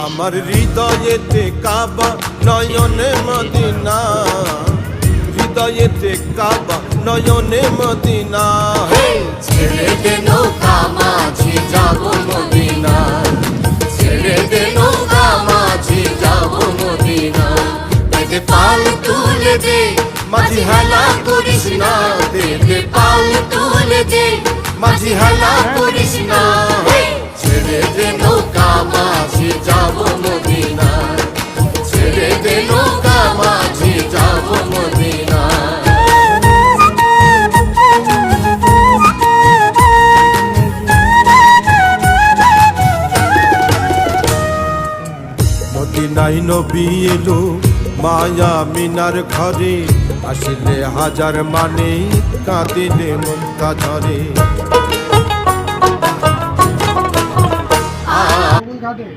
আমার হৃদয়েতে কাবা নয়নে মদিনা, হৃদয়েতে কাবা নয়নে মদিনা। ছেড়ে দে নৌকা মাঝি যাব মদিনা, ছেড়ে দে নৌকা মাঝি যাব মদিনা। দে পাল তুলে দে মাঝি হেলা করিস না, দে পাল তুলে দে মাঝি হেলা করিস না। ছেড়ে দে নৌকা মাঝি যাব মদিনা, ছেড়ে দে নৌকা মাঝি যাব মদিনা। মদিনায় নবী এলো মায়া মিনার ঘরে, আসলে হাজার মানে কাঁদিলে মনটা ঝরে। ঘাটে